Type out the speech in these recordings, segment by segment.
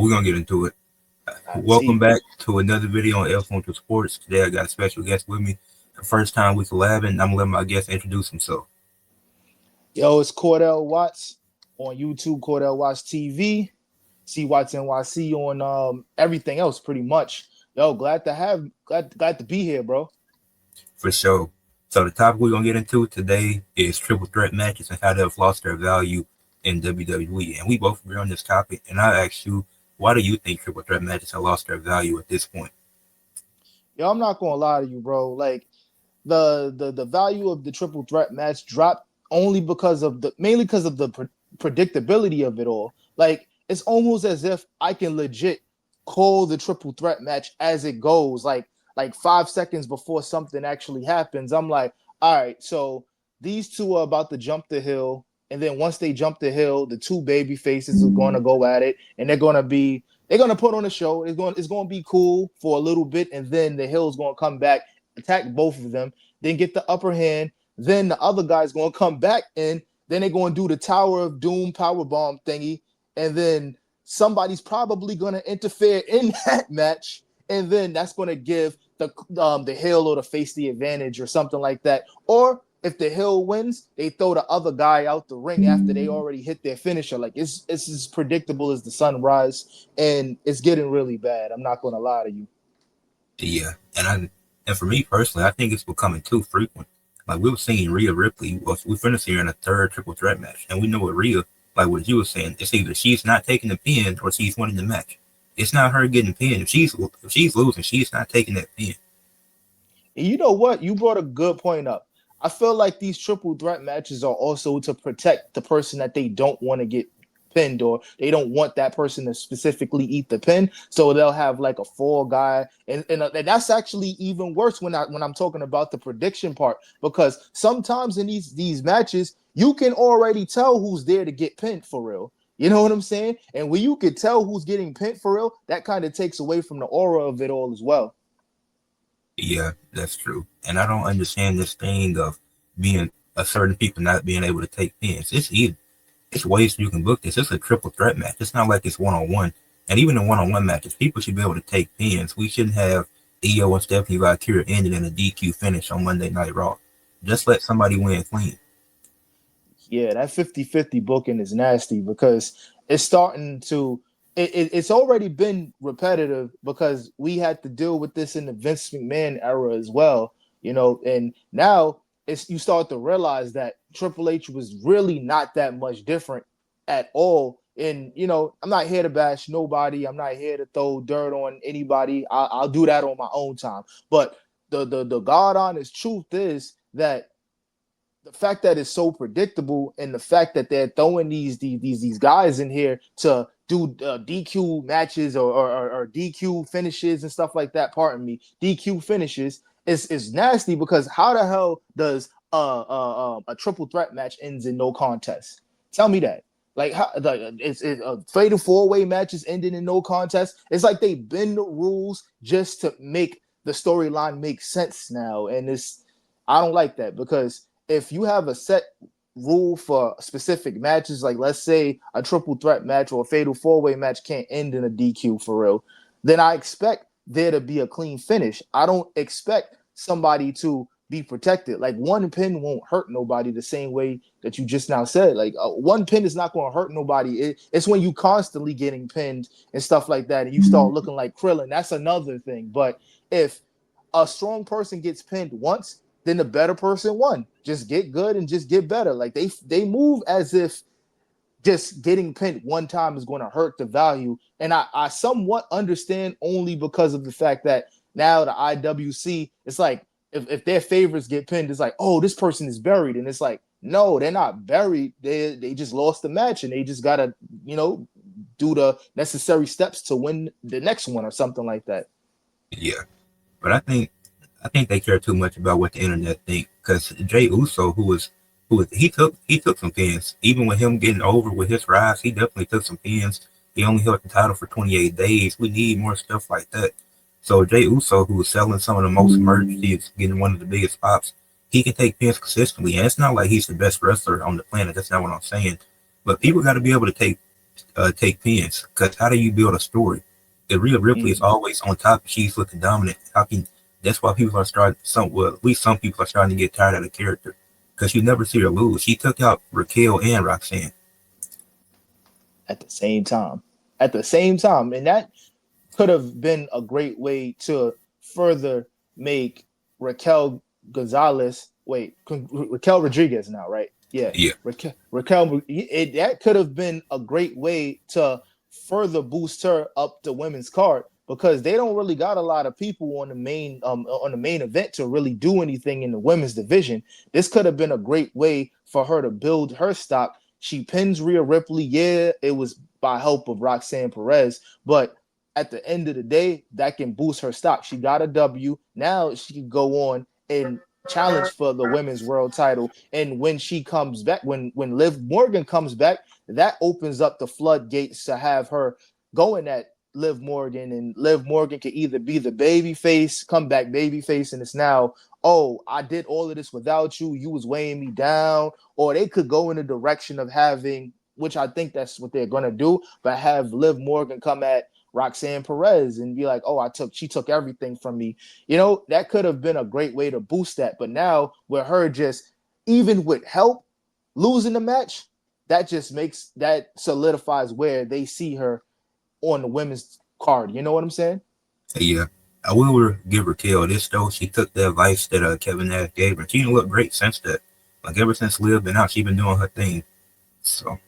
we're gonna get into it. I Welcome see. back to another video on F1 to Sports. Today I got a special guest with me. The first time we collabing, I'm gonna let my guest introduce himself. Yo, it's Cordell Watts on YouTube, Cordell Watts TV, C Watts NYC on everything else pretty much. Yo, glad to be here, bro. For sure. So the topic we're gonna get into today is triple threat matches and how they've lost their value in WWE. And we both agree on this topic. And I ask you, why do you think triple threat matches have lost their value at this point? Yo, I'm not gonna lie to you, bro. Like the value of the triple threat match dropped only because of the mainly because of the predictability of it all. Like it's almost as if I can legit call the triple threat match as it goes. Like 5 seconds before something actually happens, I'm like, all right, so these two are about to jump the hill, and then once they jump the hill, the two baby faces are going to go at it, and they're gonna put on a show. It's going to be cool for a little bit, and then the hill's going to come back, attack both of them, then get the upper hand. Then the other guy's going to come back in. Then they're going to do the Tower of Doom power bomb thingy, and then somebody's probably going to interfere in that match, and then that's going to give the hill or the face the advantage or something like that. Or if the hill wins, they throw the other guy out the ring after they already hit their finisher. Like it's as predictable as the sunrise, and it's getting really bad. I'm not going to lie to you. Yeah, and for me personally, I think it's becoming too frequent. Like we were seeing Rhea Ripley, we finished here in a third triple threat match, and we know what Rhea, like what you were saying, it's either she's not taking the pin or she's winning the match. It's not her getting pinned. If she's losing, she's not taking that pin. And you know what? You brought a good point up. I feel like these triple threat matches are also to protect the person that they don't want to get pinned, or they don't want that person to specifically eat the pin. So they'll have like a fall guy, and that's actually even worse when I'm talking about the prediction part, because sometimes in these matches you can already tell who's there to get pinned for real. You know what I'm saying? And when you could tell who's getting pinned for real, that kind of takes away from the aura of it all as well. Yeah, that's true. And I don't understand this thing of being a certain people not being able to take pins. It's easy. It's ways you can book this. It's a triple threat match. It's not like it's one on one. And even in one on one matches, people should be able to take pins. We shouldn't have Io and Stephanie Valkyria ended in a DQ finish on Monday Night Raw. Just let somebody win clean. Yeah, that 50-50 booking is nasty because it's starting to it's already been repetitive because we had to deal with this in the Vince McMahon era as well, and now it's you start to realize that Triple H was really not that much different at all. And I'm not here to bash nobody. I'm not here to throw dirt on anybody. I'll do that on my own time. But the God honest truth is that the fact that it's so predictable, and the fact that they're throwing these guys in here to do DQ matches or DQ finishes and stuff like that. Pardon me, DQ finishes is nasty, because how the hell does a triple threat match ends in no contest? Tell me that. Like how it's fatal four-way matches ending in no contest. It's like they bend the rules just to make the storyline make sense now, and I don't like that, because if you have a set rule for specific matches, like let's say a triple threat match or a fatal four-way match can't end in a DQ for real, then I expect there to be a clean finish. I don't expect somebody to be protected. Like one pin won't hurt nobody the same way that you just now said. Like one pin is not going to hurt nobody. It's when you constantly getting pinned and stuff like that, and you start looking like Krillin. That's another thing. But if a strong person gets pinned once, then the better person won. Just get good and just get better. Like they move as if just getting pinned one time is going to hurt the value. And I somewhat understand, only because of the fact that now the IWC, it's like if their favorites get pinned, it's like, oh, this person is buried. And it's like, no, they're not buried. They just lost the match, and they just gotta, do the necessary steps to win the next one or something like that. Yeah. But I think they care too much about what the internet think. Because Jay Uso, who was he took some pins. Even with him getting over with his rise, he definitely took some pins. He only held the title for 28 days. We need more stuff like that. So Jay Uso, who was selling some of the most merch, he's getting one of the biggest pops. He can take pins consistently, and it's not like he's the best wrestler on the planet. That's not what I'm saying. But people got to be able to take take pins. Because how do you build a story? If Rhea Ripley is Mm. always on top, she's looking dominant. How can that's why people are starting some well at least some people are starting to get tired of the character because you never see her lose. She took out Raquel and Roxanne. At the same time. At the same time. And that could have been a great way to further make Raquel Gonzalez, Raquel Rodriguez now, right? Yeah, Yeah, Raquel. That could have been a great way to further boost her up the women's card because they don't really got a lot of people on the main event to really do anything in the women's division. This could have been a great way for her to build her stock. She pins Rhea Ripley. Yeah, it was by help of Roxanne Perez, but at the end of the day, that can boost her stock. She got a W. Now she can go on and challenge for the women's world title. And when she comes back, when Liv Morgan comes back, that opens up the floodgates to have her going at Liv Morgan, and Liv Morgan can either be the baby face, comeback baby face, and it's now, oh, I did all of this without you. You was weighing me down, or they could go in the direction of having, which I think that's what they're gonna do, but have Liv Morgan come at Roxanne Perez and be like, oh, she took everything from me. That could have been a great way to boost that. But now with her just, even with help, losing the match, that solidifies where they see her on the women's card. You know what I'm saying? yeah. I will give Raquel this though. She took the advice that Kevin Nash gave her. She didn't look great since that. Like ever since Liv been out, she been doing her thing. So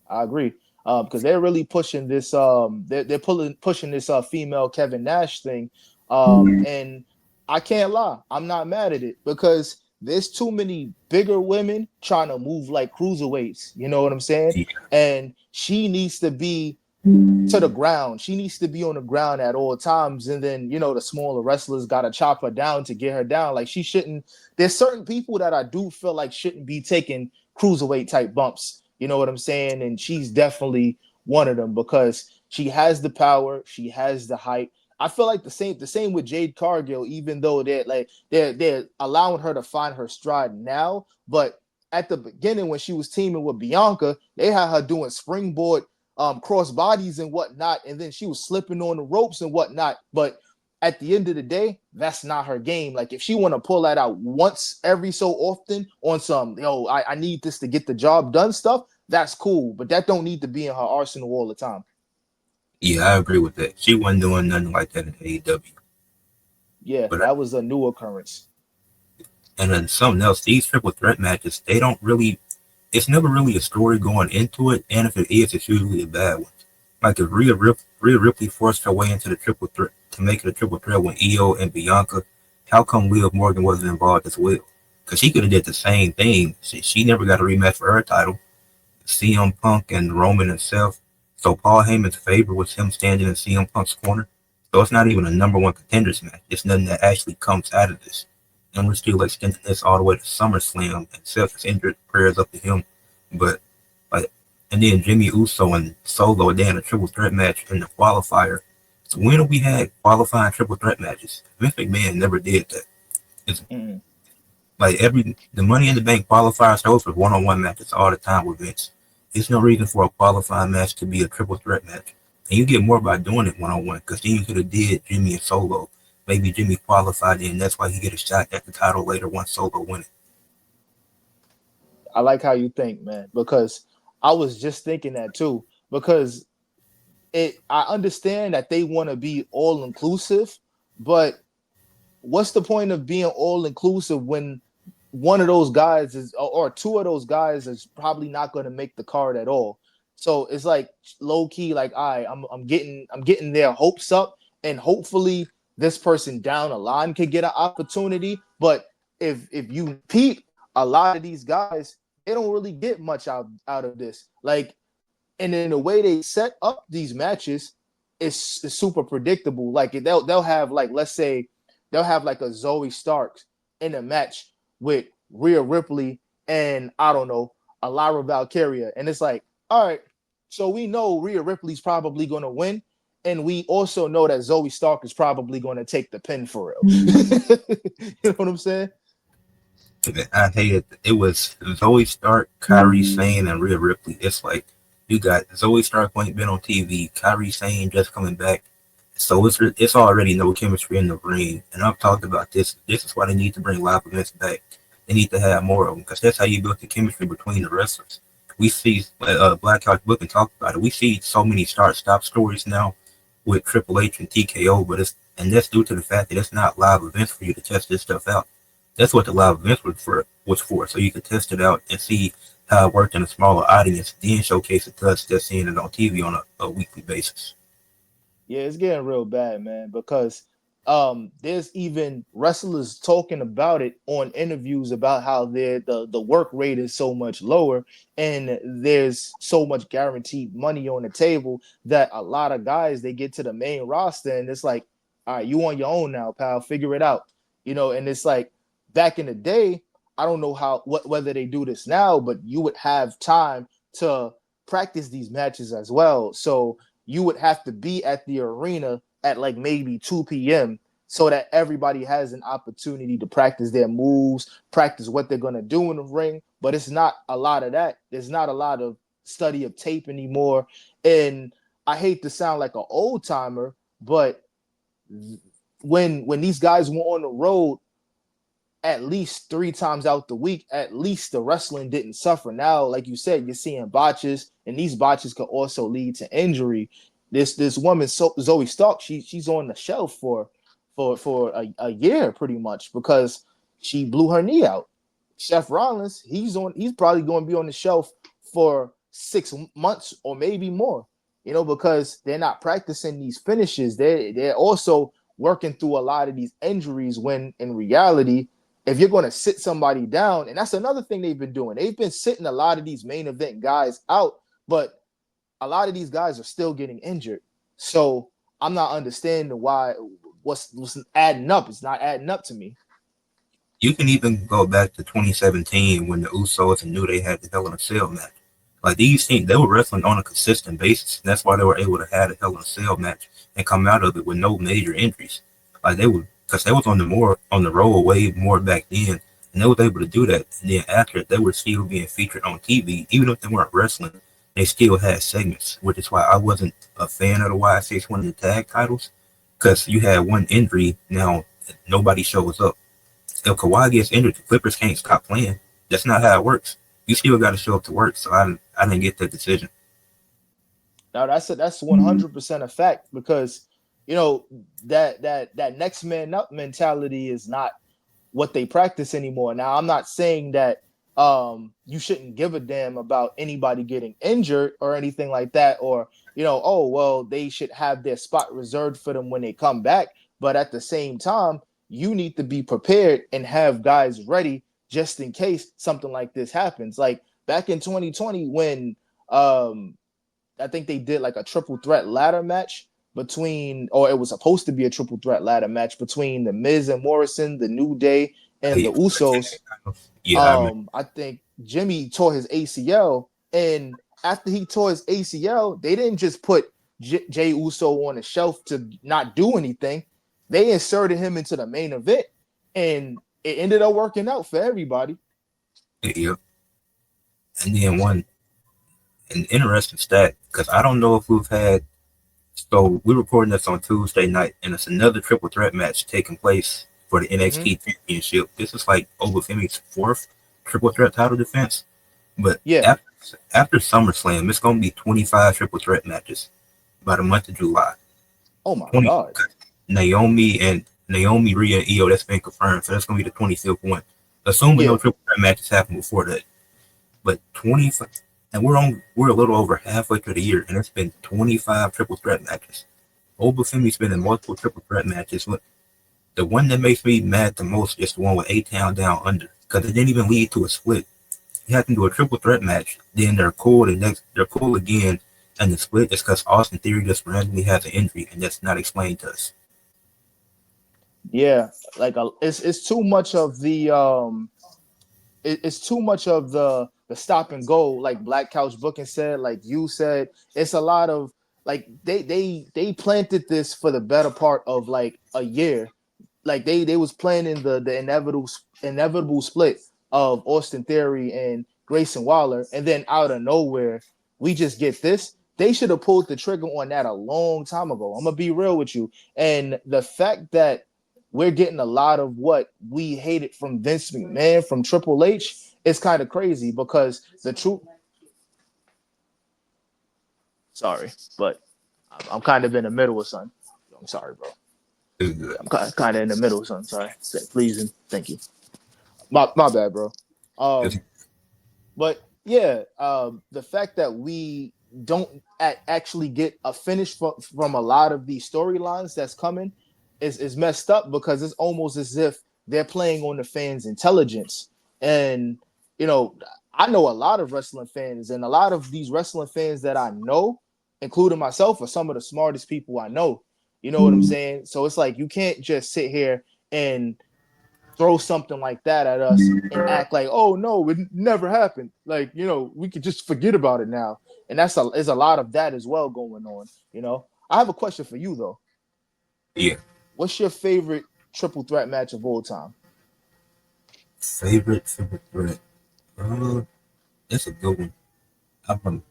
I agree. Because they're really pushing this. They're pushing this female Kevin Nash thing. And I can't lie, I'm not mad at it because there's too many bigger women trying to move like cruiserweights. You know what I'm saying? yeah, And she needs to be to the ground. She needs to be on the ground at all times. And then, the smaller wrestlers got to chop her down to get her down. Like she shouldn't. There's certain people that I do feel like shouldn't be taking cruiserweight type bumps. You know what I'm saying? And she's definitely one of them because she has the power. She has the height. I feel like the same with Jade Cargill, even though they're allowing her to find her stride now. But at the beginning, when she was teaming with Bianca, they had her doing springboard cross bodies and whatnot, and then she was slipping on the ropes and whatnot. But at the end of the day, that's not her game. Like if she want to pull that out once every so often on some, I need this to get the job done stuff, that's cool. But that don't need to be in her arsenal all the time. yeah, I agree with that. She wasn't doing nothing like that in AEW. Yeah, But that was a new occurrence. and then something else, these triple threat matches, they don't really. It's never really a story going into it, and if it is, it's usually a bad one. Like if Rhea Ripley forced her way into the triple threat to make it a triple threat with Io and Bianca, how come Liv Morgan wasn't involved as well? Because she could have did the same thing. She never got a rematch for her title. CM Punk and Roman himself. So Paul Heyman's favor was him standing in CM Punk's corner. So it's not even a number one contenders match. It's nothing that actually comes out of this. And we're still extending this all the way to SummerSlam, and Seth is injured. Prayers up to him. But like, and then Jimmy Uso and Solo, and then a triple threat match in the qualifier. So when have we had qualifying triple threat matches? Vince McMahon never did that. It's Mm. like the Money in the Bank qualifiers, those were one-on-one matches all the time with Vince. There's no reason for a qualifying match to be a triple threat match, and you get more by doing it one-on-one. Because then you could have did Jimmy and Solo. Maybe Jimmy qualified, and that's why he get a shot at the title later once Solo win it. I like how you think, man, because I was just thinking that too. Because I understand that they want to be all inclusive, but what's the point of being all inclusive when one of those guys is, or two of those guys is probably not going to make the card at all? So it's like low key, like I'm getting their hopes up, and hopefully this person down the line could get an opportunity. But if you peep, a lot of these guys, they don't really get much out of this. Like, and in the way they set up these matches, it's super predictable. Like they'll have, like, let's say they'll have like a Zoe Starks in a match with Rhea Ripley and, I don't know, a Lyra Valkyria, and it's like, all right, so we know Rhea Ripley's probably going to win, and we also know that Zoe Stark is probably going to take the pin for real. You know what I'm saying? I hated it. It was Zoe Stark, Kyrie Sane, and Rhea Ripley. It's like You got Zoe Stark ain't been on TV. Kyrie Sane just coming back. So it's already no chemistry in the ring. And I've talked about this. This is why they need to bring live events back. They need to have more of them because that's how you build the chemistry between the wrestlers. We see Black Couch Book and talk about it. We see so many start-stop stories now with Triple H and TKO, but that's due to the fact that it's not live events for you to test this stuff out. That's what the live events was for, so you could test it out and see how it worked in a smaller audience, then showcase it to us that's seeing it on TV on a weekly basis. Yeah, it's getting real bad, man, because there's even wrestlers talking about it on interviews about how the work rate is so much lower and there's so much guaranteed money on the table that a lot of guys they get to the main roster and it's like, all right, you on your own now, pal, figure it out. And it's like back in the day, I don't know whether they do this now, but you would have time to practice these matches as well. So you would have to be at the arena at like maybe 2 p.m. so that everybody has an opportunity to practice their moves, practice what they're going to do in the ring. But it's not a lot of that. There's not a lot of study of tape anymore. And I hate to sound like an old timer, but when these guys were on the road, at least 3 times out the week, at least the wrestling didn't suffer. Now, like you said, you're seeing botches, and these botches could also lead to injury. This woman, Zoe Stark, she's on the shelf for a year pretty much because she blew her knee out. Seth Rollins, he's probably going to be on the shelf for 6 months or maybe more. Because they're not practicing these finishes. They're also working through a lot of these injuries when in reality if you're going to sit somebody down, and that's another thing they've been doing. They've been sitting a lot of these main event guys out, but a lot of these guys are still getting injured. So I'm not understanding why what's adding up. It's not adding up to me. You can even go back to 2017 when the Usos and New Day had the Hell in a Cell match. Like these teams, they were wrestling on a consistent basis. And that's why they were able to have a Hell in a Cell match and come out of it with no major injuries. Like they would, because they was on the road way more back then, and they was able to do that. And then after it, they were still being featured on TV, even if they weren't wrestling. They still had segments, which is why I wasn't a fan of the YSX winning the tag titles, because you had one injury. Now nobody shows up. If Kawhi gets injured, the Clippers can't stop playing. That's not how it works. You still got to show up to work. So I didn't get that decision. Now that's 100% a fact because you know that next man up mentality is not what they practice anymore. Now, I'm not saying that you shouldn't give a damn about anybody getting injured or anything like that, or oh well, they should have their spot reserved for them when they come back. But at the same time, you need to be prepared and have guys ready just in case something like this happens. Like back in 2020, when I think they did like a triple threat ladder match between, or it was supposed to be a triple threat ladder match between the Miz and Morrison, the New Day, and Hey, the Usos. yeah, I remember. I think Jimmy tore his ACL, and after he tore his ACL, they didn't just put Jay Uso on the shelf to not do anything. They inserted him into the main event, and it ended up working out for everybody. Yeah. And then an interesting stat, because I don't know if we've had, so we're recording this on Tuesday night, and it's another triple threat match taking place for the Mm-hmm. NXT Championship. This is like Obafemi's fourth triple threat title defense. But Yeah. after SummerSlam, it's going to be 25 triple threat matches by the month of July. Oh my 20 God. Naomi, Rhea, and Io, that's been confirmed. So that's going to be the 25th one. Assuming no Yeah. triple threat matches happen before that. But 25, and we're a little over halfway through the year, and it's been 25 triple threat matches. Obafemi's been in multiple triple threat matches. The one that makes me mad the most is the one with A-Town Down Under, because it didn't even lead to a split. You have to do a triple threat match, then they're cool again, and the split is because Austin Theory just randomly has an injury, and that's not explained to us. Yeah. Like it's too much of it's too much of the stop and go, like Black Couch Booking said, like you said. It's a lot of like they planted this for the better part of like a year. Like they was planning the inevitable split of Austin Theory and Grayson Waller, and then out of nowhere we just get this. They should have pulled the trigger on that a long time ago. I'm gonna be real with you. And the fact that we're getting a lot of what we hated from Vince McMahon, from Triple H, is kind of crazy because the truth. Sorry, but I'm kind of in the middle of something. I'm sorry, bro. It's good. I'm kind of in the middle of something. Sorry. Please and thank you. My bad, bro. It's, But yeah, the fact that we don't actually get a finish from a lot of these storylines that's coming is messed up because it's almost as if they're playing on the fans' intelligence. And you know, I know a lot of wrestling fans, and a lot of these wrestling fans that I know, including myself, are some of the smartest people I know. You know what I'm saying? So it's like you can't just sit here and throw something like that at us and act like, oh no, it never happened. Like, you know, we could just forget about it now. And there's a lot of that as well going on. You know, I have a question for you though. yeah. What's your favorite triple threat match of all time? Favorite threat. Uh, that's a good one. I'm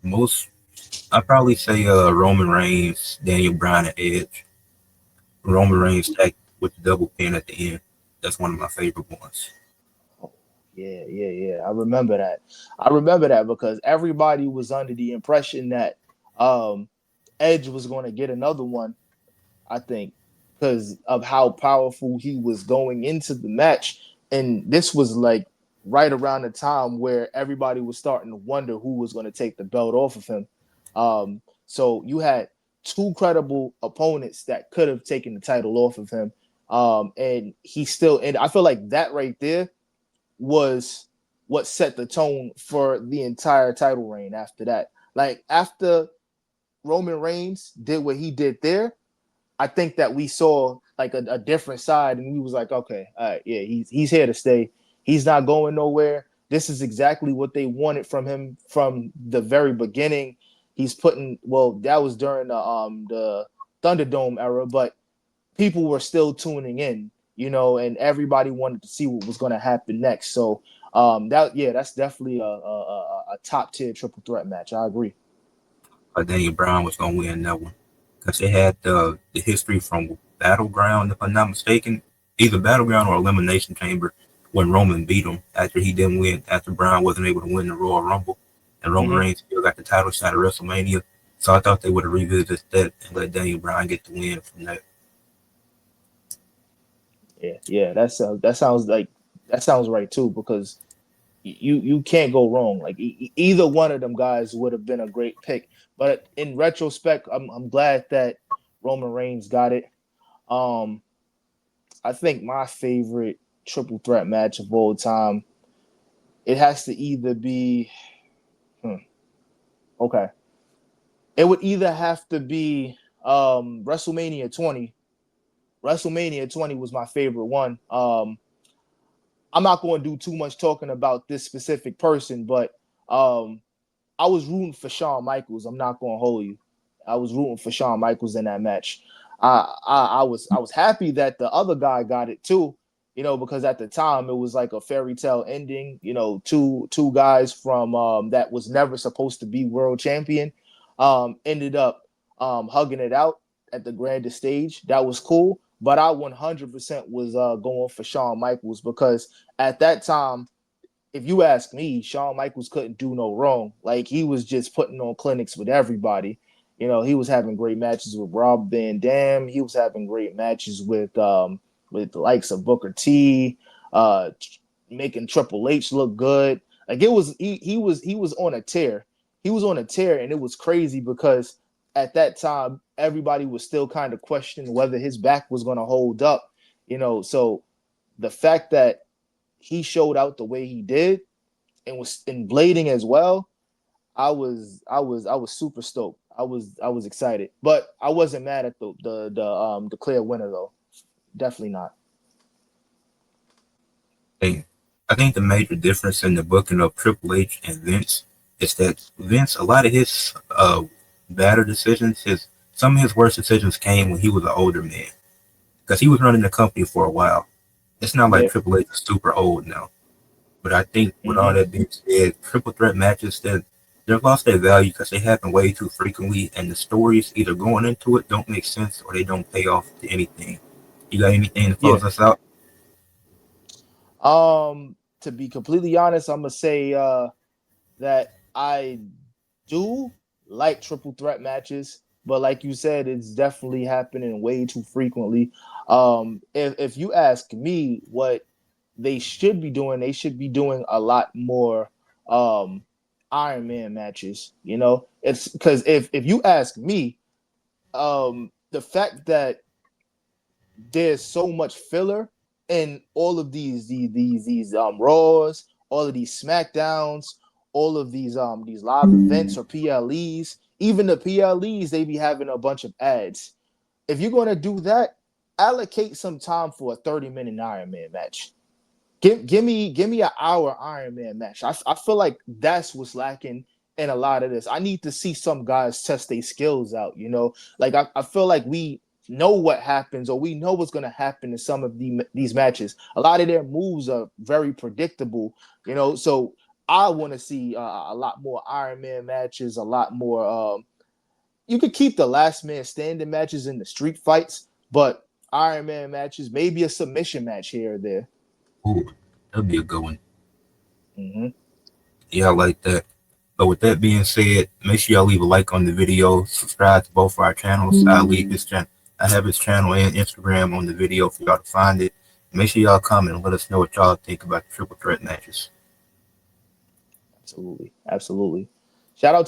most. I probably say Roman Reigns, Daniel Bryan, and Edge. Roman Reigns tag with the double pin at the end. That's one of my favorite ones. Oh, yeah. I remember that. I remember that because everybody was under the impression that um, Edge was going to get another one. I think, because of how powerful he was going into the match. And this was like right around the time where everybody was starting to wonder who was going to take the belt off of him. So you had two credible opponents that could have taken the title off of him. And he still, and I feel like that right there was what set the tone for the entire title reign after that. Like after Roman Reigns did what he did there, I think that we saw like a different side, and we was like, okay, all right, yeah, he's here to stay. He's not going nowhere. This is exactly what they wanted from him from the very beginning. He's putting well, that was during the Thunderdome era, but people were still tuning in, you know, and everybody wanted to see what was going to happen next. So that's definitely a top tier triple threat match. I agree. Daniel Bryan was gonna win that one because they had the history from Battleground, if I'm not mistaken, either Battleground or Elimination Chamber when Roman beat him after he didn't win, after Bryan wasn't able to win the Royal Rumble, and Roman Mm-hmm. Reigns still got the title shot at WrestleMania. So I thought they would have revisited that and let Daniel Bryan get the win from that. Yeah. That sounds right too because you can't go wrong. Like either one of them guys would have been a great pick. But in retrospect, I'm glad that Roman Reigns got it. Um, I think my favorite triple threat match of all time, it has to either be hmm, okay. It would either have to be WrestleMania 20. WrestleMania 20 was my favorite one. I'm not going to do too much talking about this specific person, but um, I was rooting for Shawn Michaels. I'm not going to hold you. I was rooting for Shawn Michaels in that match. I was happy that the other guy got it too, you know, because at the time it was like a fairy tale ending. You know, two guys from that was never supposed to be world champion ended up hugging it out at the grandest stage. That was cool. But I 100% was going for Shawn Michaels because at that time, if you ask me, Shawn Michaels couldn't do no wrong. Like he was just putting on clinics with everybody. You know, he was having great matches with Rob Van Dam. He was having great matches with the likes of Booker T, uh, making Triple H look good. Like it was he was on a tear. He was on a tear, and it was crazy because at that time everybody was still kind of questioning whether his back was going to hold up. You know, so the fact that he showed out the way he did and was in blading as well, I was super stoked. I was excited, but I wasn't mad at the clear winner though. Definitely not. Hey, I think the major difference in the booking of Triple H and Vince is that Vince, a lot of his better decisions, his some of his worst decisions came when he was an older man because he was running the company for a while. It's not like Yeah. Triple H is super old now. But I think with all Hmm. that being said, triple threat matches that they've lost their value because they happen way too frequently, and the stories either going into it don't make sense or they don't pay off to anything. You got anything to Yeah. close us out? To be completely honest, I'm gonna say that I do like triple threat matches, but like you said, it's definitely happening way too frequently. If you ask me what they should be doing, they should be doing a lot more um Iron Man matches. You know, it's because if you ask me, the fact that there's so much filler in all of these Raws, all of these SmackDowns, all of these live events or PLEs, even the PLEs, they be having a bunch of ads. If you're gonna do that, allocate some time for a 30-minute Iron Man match. Give me an hour Iron Man match. I feel like that's what's lacking in a lot of this. I need to see some guys test their skills out, you know. Like I feel like we know what happens or we know what's gonna happen in some of these matches. A lot of their moves are very predictable, you know. So I want to see a lot more Iron Man matches, a lot more. You could keep the last man standing matches in the street fights, but Iron Man matches, maybe a submission match here or there. Ooh, that'd be a good one. Mm-hmm. Yeah, I like that. But with that being said, make sure y'all leave a like on the video, subscribe to both our channels. I'll leave his channel. I have his channel and Instagram on the video for y'all to find it. Make sure y'all comment and let us know what y'all think about the triple threat matches. Absolutely. Absolutely. Shout out